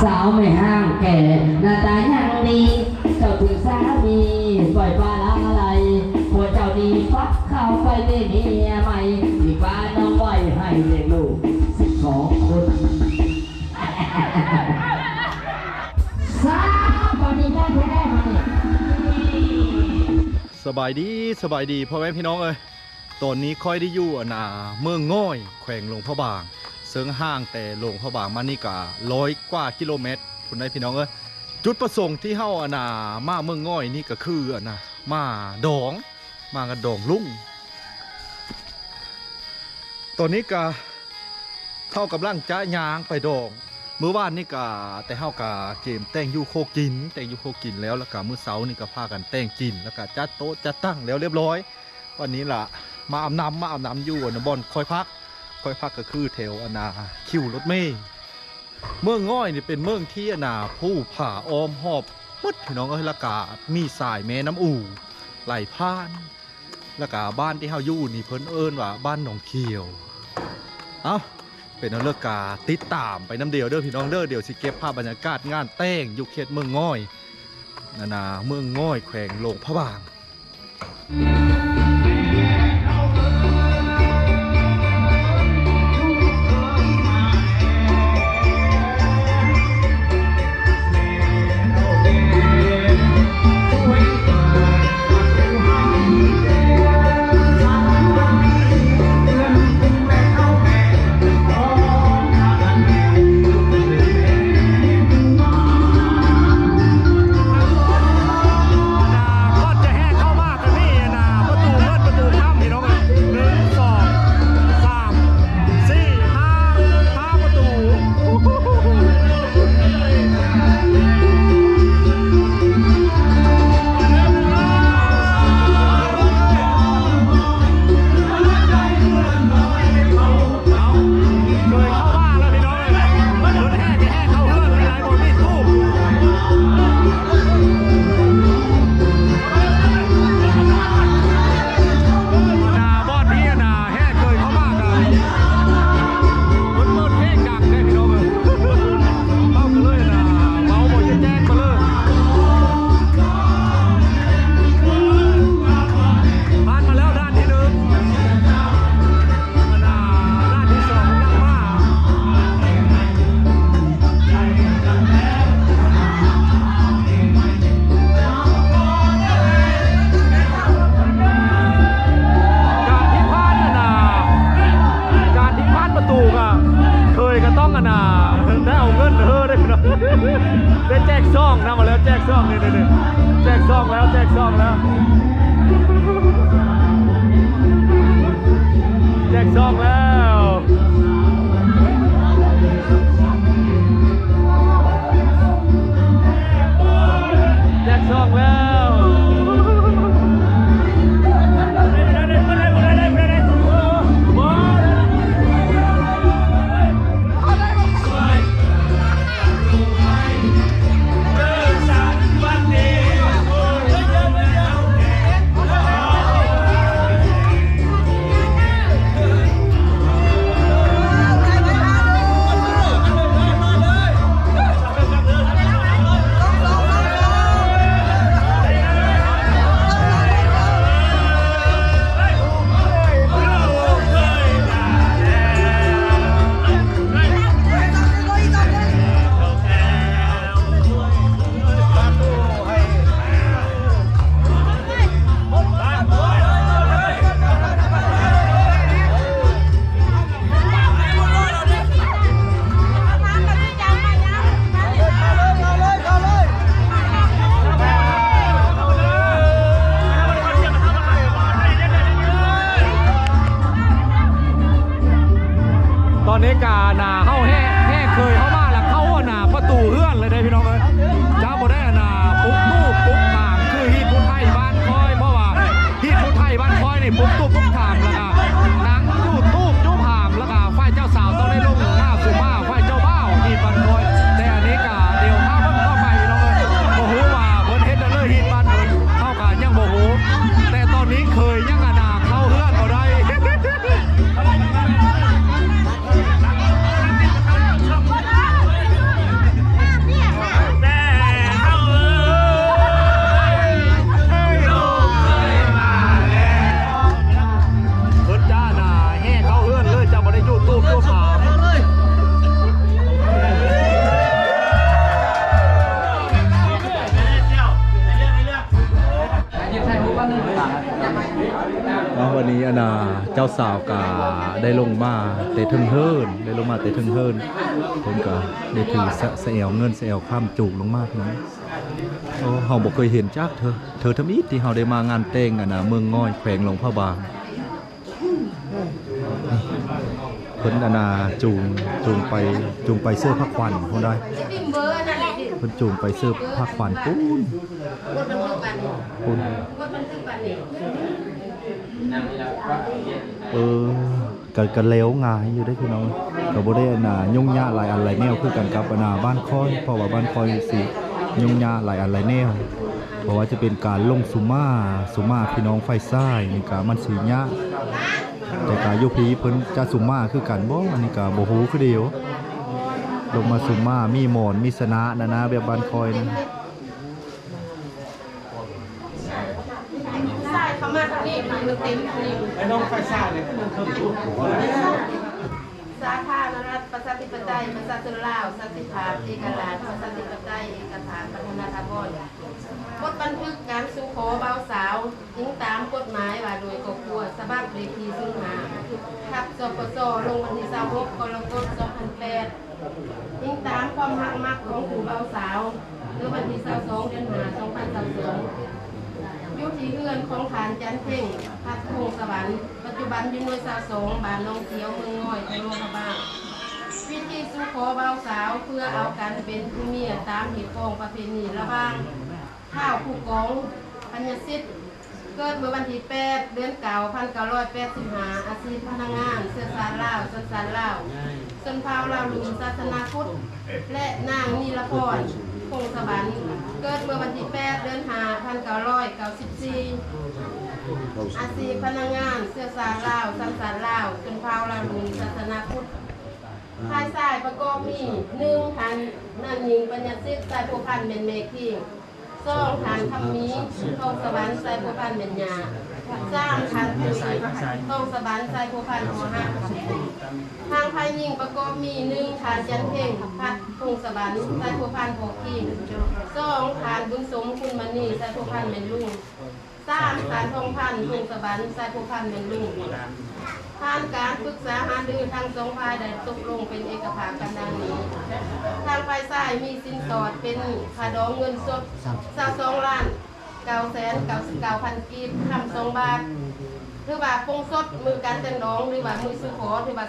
สาวไม่ห้างแก่หน้าตายังดีเจ้าถึงสามีปล่อยปลาละอะไรหัวเจ้าดีฟักเข้าไปได้เมียใหม่ที่บ้านน้องไว้ให้เลี้ยงลูก12 คนสาวตอนนี้ได้แท้มาเนี่ยสบายดีพ่อแม่พี่น้องเอ้ยตอนนี้ค่อยได้อยู่เมืองง่อยแขวงหลวงพระบางเซิงห้างแต่หลวงพระบางมานี่กะ100 กว่ากิโลเมตรคุณได้พี่น้องเอ้ยจุดประสงค์ที่เฮามาเมืองง่อยนี่ก็คือมาดองมากันดองลุ่งตอนนี้ก็เท่ากำลังจะยางไปดองเมื่อวานนี่ก็แต่เฮากะเกมแต่งยูโคกินแล้วก็มื้อเช้านี่ก็พากันแต่งกินแล้วก็จัดโต๊ะจัดตั้งแล้วเรียบร้อยวันนี้ล่ะมาอาบน้ำอยู่บอนคอยพักก็คือแถวคิวรถเมย์เมืองง่อยนี่เป็นเมืองที่ผู้ผ่าอ้อมหอบปึ๊ดพี่น้องเอ้ยแล้วก็มีสายแม่น้ำอู่ไหลผ่านแล้วก็บ้านที่เฮาอยู่นี่เพิ่นเอิ้นว่าบ้านหนองเขียวเอ้าเป็นเรื่องการติดตามไปน้ำเดียวเด้อพี่น้องเด้อเดี๋ยวสิเก็บภาพบรรยากาศงานแต่งอยู่เขตเมืองง่อยเมืองง่อยแขวงหลวงพระบางได้แจกซองนะมาแล้วแจกซองนี่แจกซองแล้วแจกซองแล้วแจกซองแล้วแจกซองแล้ว เจ้าสาวก็ได้ลงมาแต่ถึงเฮินได้ลงมาแต่ถึงเฮินเพิ่นก็ได้ถือเสียวเงินเสียวข้ามจูกลงมาพี่น้องโอ้เฮาบ่เคยเห็นจักเธอทำอีที่เฮาได้มางานแต่งอะนะเมืองง่อยแขวงหลวงพระบางเพิ่นอนาจูงไปเสื้อผ้าควันเฮาได้เพิ่นจูงไปเสื้อผ้าควันปุ้นกันแล้วง่ายอยู่ได้พี่น้องก็บ่ได้ยุ่งยากหลายอันหลายแนวคือกันกับบ้านคอยเพราะว่าบ้านคอยสิยุ่งยากหลายอันหลายแนวเพราะว่าจะเป็นการลงสุมาพี่น้องไฟซ้ายนี่ก็มันสิยากแต่ก็อยู่พีเพิ่นจะสุมาคือกันบ่อันนี้ก็บ่ฮู้คือเดียวลงมาสุมามีหมอนมีสนะนะแบบบ้านคอยนะเขามาทางนี้มันเต็มนี่ไอ้น้องไฟซ่าเนี่ยมันเข้าสู่สาธารณรัฐประชาธิปไตยประชาชนลาวสันติภาพเอกราชประชาธิปไตยเอกฐานพัฒนาถาวรกฎบันทึกการสู่ขอเบาสาวยิงตามกฎหมายว่าโดยครอบครัวสบับเลขที่ซึ่งหาทับสปสลงวันที่26กรกฎาคม2008ยิงตามความหักมักของผู้เบาสาวหรือวันที่22เดือน5 2022อยู่ที่เรือนของฐานจันเพ่งพัดพงสวรรค์ปัจจุบันอยู่หน่วย22บ้านน้องเขียวเมืองง่อยจังหวัดพะบ้างวิธีสู่ขอเบาสาวเพื่อเอากันเป็นผู้เมียตามเหตุของประเพณีระบ้างข้าวผู้กองปัญญสิทธิ์เกิดเมื่อวันที่8เดือนเก่า1985อาชีพพนักงานเสื้อสารลาวสันสารลาวชนเผ่าลาวลุงศาสนาพุทธและนางนีลพรพงสวรรค์เกิดเมื่อวันที่8เดือน5 1994อาชีพพนักงานเสื้อสารลาวสันสารลาวชนเผ่าลาวลุงศาสนาพุทธภายสายประกอบมี1ทันนั่นยิงปัญญาสิทธิ์สายผู้พันเป็นเมฆ2ฐานคำมีทองสวรรค์ใส่ผู้พันเป็นยา3ฐานผู้ทองสวรรค์ใส่ผู้พันหัวหักทางภายยิงประกอบมี1ฐานจันเพ่งพัดพงสวรรค์ใส่ผู้พันโผกิน2ฐานบุญสมคุณมณีใส่ผู้พันเป็นลุง3ฐานทองพันพงสวรรค์ใส่ผู้พันเป็นลุงผ่านการปรึกษาหารือทางสองฝ่ายได้ตกลงเป็นเอกภาพกันดังนี้ทางฝ่ายซ้ายมีสินสอดเป็นค่าดองเงินสด22,999,000 กีบคำ2 บาทหรือว่าคงสดมือการแต่งดองหรือว่ามือสุขอหรือว่า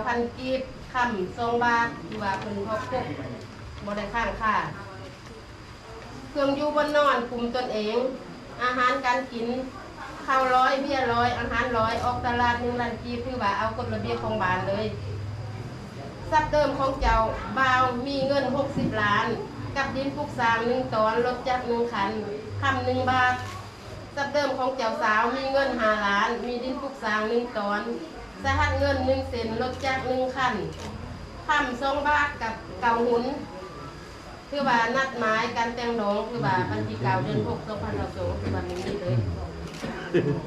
22,999,000 กีบคำ2 บาทหรือว่าเป็นพบพกบ่ได้ข้างค่าเครื่องอยู่บนนอนคุมตนเองอาหารการกินข้าว100เบี้ย100อาหาร100ออกตลาด1 ล้านกีบคือว่าเอากฎระเบียบของบ้านเลยทรัพย์เดิมของเจ้าบ่าวมีเงิน60 ล้านกับดินปลูกสร้าง1 ตอนรถจักร1 คันคำ1 บาททรัพย์เดิมของเจ้าสาวมีเงิน5 ล้านมีดินปลูกสร้าง1 ตอนสหัสเงิน1 เซนรถจักร1 คันคำ2 บาทกับเก่าหุนคือว่านัดหมายการแต่งดองคือว่าวันที่9 เดือน 6 2022คือวันนี้เลย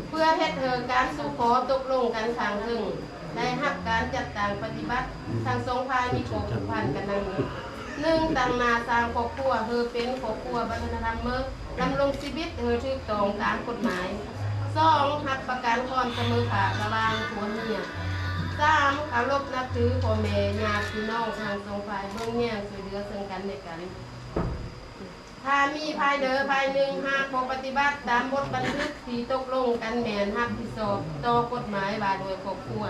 เพื่อเฮ็ดการสู่ขอตกลงกันทางถึงได้รับการจัดตั้งปฏิบัติทางสองฝ่ายมีข้อผูกพันกันดังนี้1ตั้งนาสร้างครอบครัวเป็นครอบครัววัฒนธรรมดำรงชีวิตถูกต้องตามกฎหมาย2รับประกันความเสมอภาคระหว่างผัวเมีย3เคารพนับถือพ่อแม่ญาติพี่น้องทางสองฝ่ายเบิ่งแย่งช่วยเหลือซึ่งกันและกันถ้ามีภายหนึ่งหากบ่ปฏิบัติตามบทบันทึกที่ตกลงกันแม่นรับผิดชอบต่อกฎหมายว่าโดยครอบครัว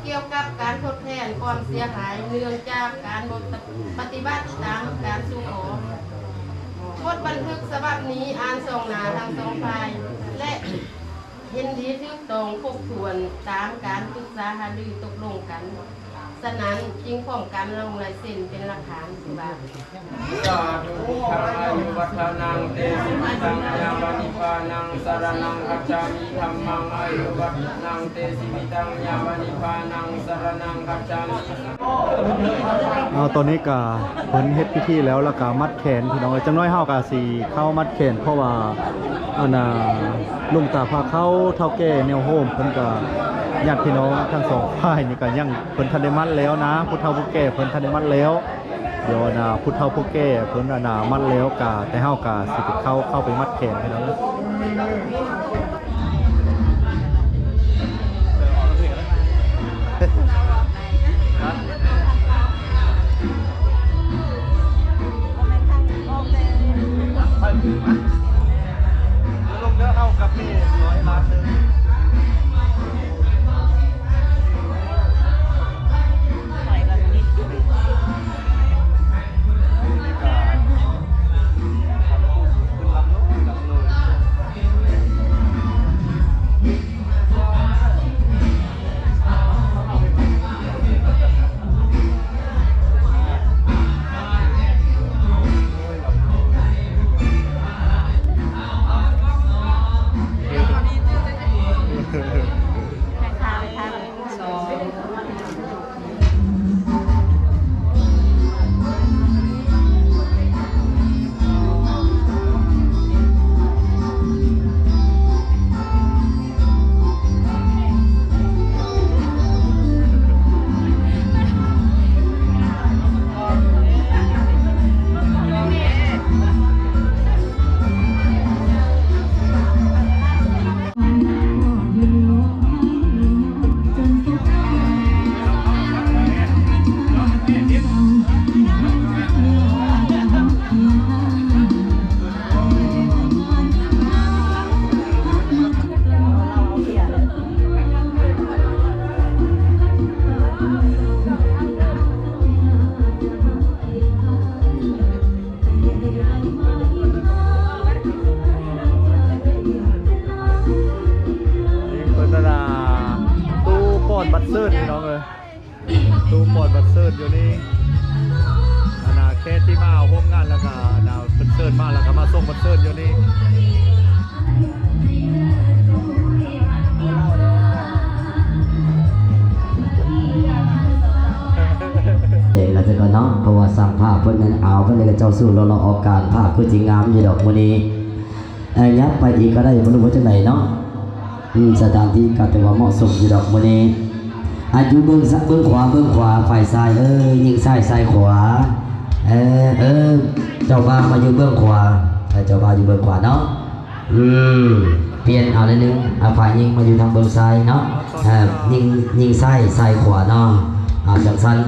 เกี่ยวกับการทดแทนความเสียหายเนื่องจากการบ่ปฏิบัติตามการสู่ขอบทบันทึกฉบับนี้อ่าน2 หน้าทั้ง2 ฝ่ายและเห็นดีถูกต้องครบถ้วนตามการปรึกษาหารือตกลงกันฉะนั้นจึงพร้อมกันลงลายเซ็นเป็นหลักฐานสิบาทสาธุธรรมายุวัฒนังเตสิมิตังยาวานิปานังสารนังคัจฉามิธัมมังอายุวัฒนังเตสิมิตังยาวานิปานังสารนังคัจฉามิตอนนี้ก็เพิ่นเฮ็ดพิธีแล้วก็มัดแขนพี่น้องจังน้อยเฮาก็สิเข้ามัดแขนเพราะว่าลุงตาพาเข้าเฒ่าแก่แนวโฮมเพิ่นก็ญาติพี่น้องทั้งสองฝ่ายนี่ก็ยังเพิ่นทันได้มัดแล้วนะผู้เฒ่าผู้แก่เพิ่นทันได้มัดแล้วเดี๋ยวผู้เฒ่าผู้แก่เพิ่นมัดแล้วก็แต่เฮาก็สิเข้าไปมัดแขนพี่น้อง นี้นาเคสที่มาเอาร่วมงานแล้วก็ดาวเพิ่นเชิญมาแล้วก็มาส่งเพิ่นเชิญอยู่นี่ เราจะก็เนาะเพราะว่าสร้างภาพเพิ่นนั้นเอาเพิ่นเลยก็เจ้าสู้เราออกการภาพคือจริงงามอยู่ดอกมื้อนี้ยับไปอีกก็ได้บ่รู้ว่าจังไดเนาะสถานที่ก็ถือว่าเหมาะสมอยู่ดอกมื้อนี้อยู่เบื้องขวาฝ่ายซ้ายยิงซ้ายขวาเจ้าบ่าวมาอยู่เบื้องขวาเจ้าบ่าวอยู่เบื้องขวาเนาะเปลี่ยนเอาเลยนึงฝ่ายยิงมาอยู่ทางเบื้องซ้ายเนาะยิงซ้ายขวาเนาะจังซั่น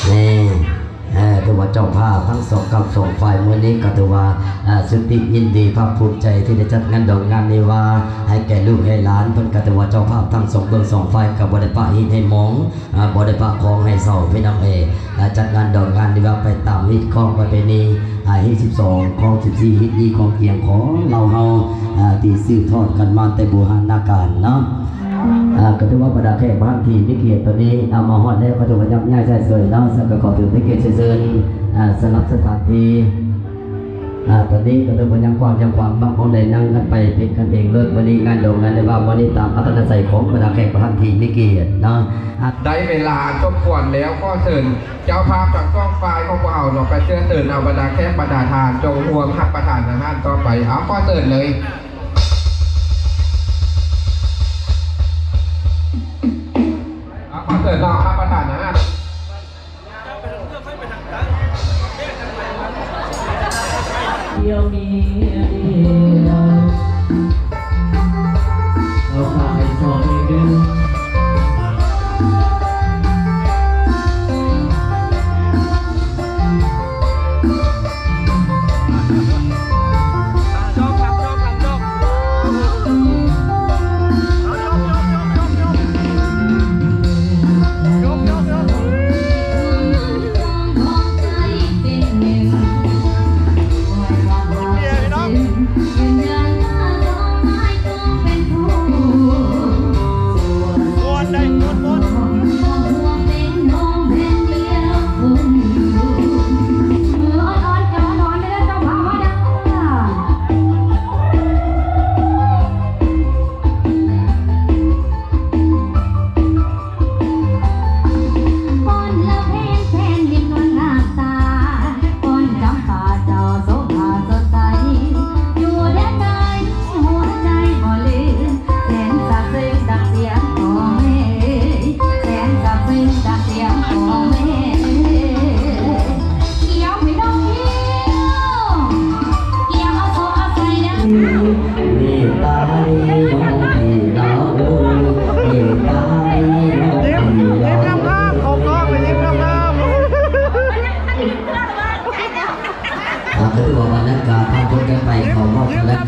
นี่ถือว่าเจ้าภาพทั้งสองฝ่ายมื้อนี้ก็ถือว่าสุดยินดีภาคภูมิใจที่ได้จัดงานดอกงานนี้ว่าให้แก่ลูกให้หลานเพิ่นก็ถือว่าเจ้าภาพทั้งเบื้องสองฝ่ายก็บ่ได้ปะหินให้หมองบ่ได้ปะของให้เศร้าพี่น้องจัดงานดอกงานนี้ว่าไปตามฮิตของประเพณีฮิต12ของ14ฮิตนี้ของเกียงของเราเฮาที่สืบทอดกันมาแต่โบราณกาลเนาะก็ถือว่าบรรดาแขกบ้านที่มีเกียรติตัวนี้เอามาฮอดแล้วก็ถือว่ายับยั้งใจสวยเนาะสักก็ขอถือเป็นเกียรติเชิญสำหรับสถานที่ตอนนี้ก็ถือว่ายังความบางคนได้นั่งกันไปเป็นกันเองเลิศวันนี้งานโด่งงานในบ้านวันนี้ตามอัตนศัยของบรรดาแขกบ้านที่มีเกียรติเนาะได้เวลาจบก่อนแล้วก็เชิญเจ้าภาพจากกองฝ่ายของเราเนาะไปเชิญเอาบรรดาแขกบรรดาทานจงห่วงหักประธานอาหารต่อไปเอาก็เชิญเลยเกิดรอครับประธานนะเดียวมีเราพาไปสอนเอง Hãy subscribe cho kênh Ghiền Mì Gõ để không bỏ lỡ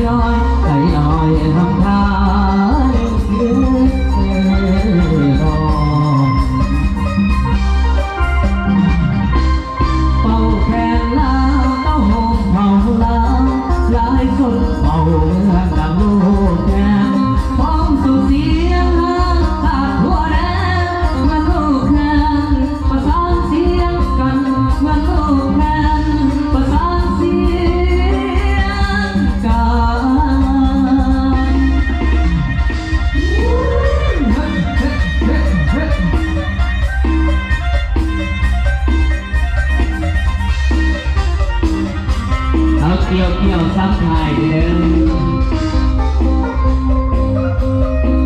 น้อยใจน้อยทำทานเป่าแขนลาวเต้าหงเผาลาวหลายคนเป่าเมืองดังลูกแก้มพร้อมสู่เสียงขาดหัวแดงมันลูกแก้มประสานเสียงกันมันลูกแก้มประสานเสียงกันเอาเกี่ยวซ้ำไทยเดิม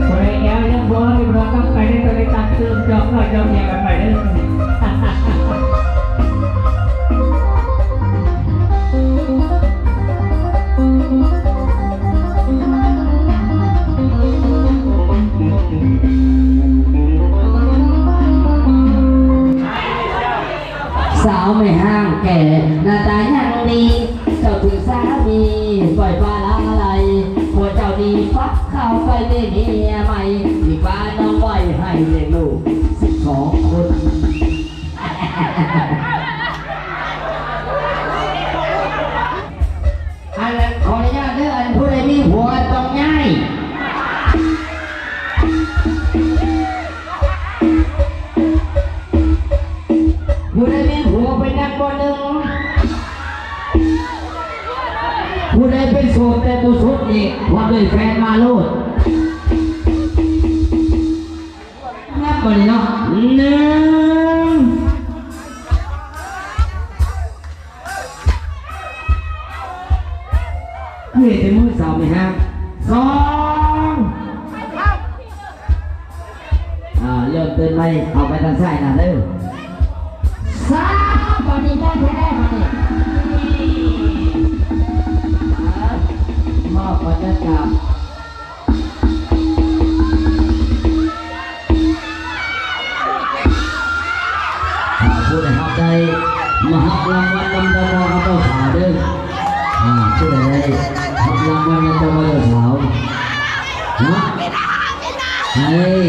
คนไอ้แก้วยังบอกที่เราต้องไปในตัวในตัดตื้มจอกเราจะเมียกันไปเด้อสาวไม่ห้างแก่หน้าตายังดีเจ้าถึงสามีปล่อยปลาละอะไรผัวเจ้าดีฟักเข้าไปได้เมียใหม่ที่บ้านน้องไว้ให้เลี้ยงลูก12 คนอันนั้นขออนุญาตเด้ออันผู้ใดมีผัวต้องง่ายผู้ใดมีผัวไปนักบอลหนึ่งผู้ใดเป็นโสดแต่บุสุดอีกว่าเลยแฟนมาโลดนับก่อนเลยเนาะ1เฮ้ยแต่มือสาวไหมฮะ2เริ่มเตือนไปเอาไปทางซ้ายนะเด้อ3ตอนนี้ได้แท้ๆมาเนี่ยมอบบรรยากาศผู้ใดรับได้มารับรางวัลนำดาวครับเจ้าสาวเด้อผู้ใดได้รับรางวัลนำดาวเจ้าสาวนะเฮ้ย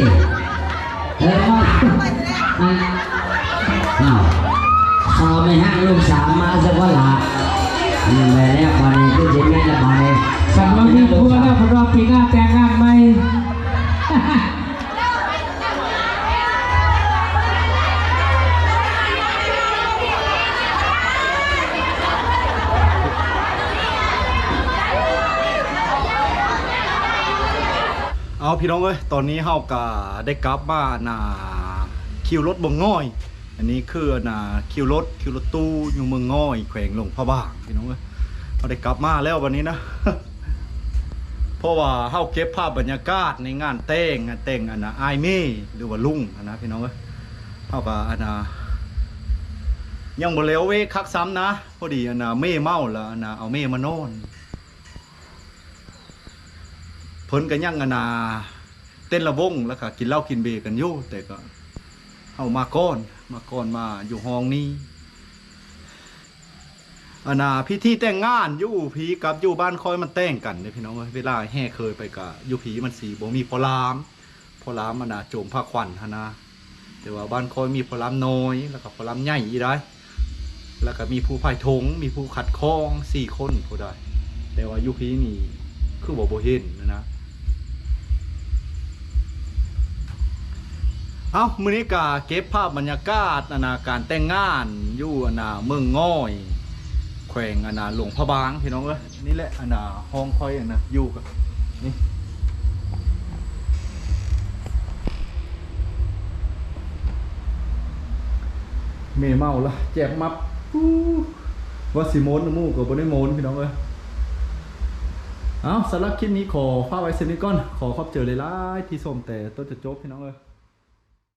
มาพอไม่ห้างลูกสาวมาสักวันละนี่แม่แล้วพอนี้ก็จะแม่ละพอนี้สั่งเราที่พูดแล้วพอรอปีหน้าแต่งงานไหมเอาพี่น้องเอ้ยตอนนี้เฮาก็ได้กลับบ้านคิวรถบ่งง่อย อันนี้คือคิวรถตู้อยู่เมืองง่อยแขวงหลวงพระบางพี่น้องเอ้ยเราได้กลับมาแล้ววันนี้นะ เพราะว่าเฮาเก็บภาพบรรยากาศในงานแต่งอายเม่หรือว่าลุงนะพี่น้องเอ้ยเฮาก็ยังบ่แล้วเวคักซ้ำนะพอดีเม่เมาแล้วเอาเม่มานอนเพิ่นก็ยังเต้นระวงแล้วก็กินเหล้ากินเบียร์กันอยู่แต่ก็เอามาก่อนมาอยู่ห้องนี้พิธีแต่งงานอยู่ผีกับอยู่บ้านคอยมันแต่งกันเด้พี่น้องเวลาแห่เคยไปกับอยู่ผีมันสีบ่มีพอลามโจมผ้าขวัญแต่ว่าบ้านคอยมีพอลามน้อยแล้วก็พอลามใหญ่อีได้แล้วก็มีผู้พายธงมีผู้ขัดคล้อง4 คนผู้ใดแต่ว่าอยู่ผีนี่คือบ่เห็นนะเอามื้อนี้ก็เก็บภาพบรรยากาศการแต่งงานอยู่เมืองง่อยแขวงหลวงพระบางพี่น้องเอ้ยนี่แหละห้องคอยอยู่กับนี่เมเมาละแจกมับว่าสิโมนมู่กับบ่ได้โมนพี่น้องเอ้ยเอาสำหรับคลิปนี้ขอฝากไว้เส้นนี้ก่อนขอขอบเจอเลยล่ะที่ชมแต่ต้นจะจบพี่น้องเอ้ย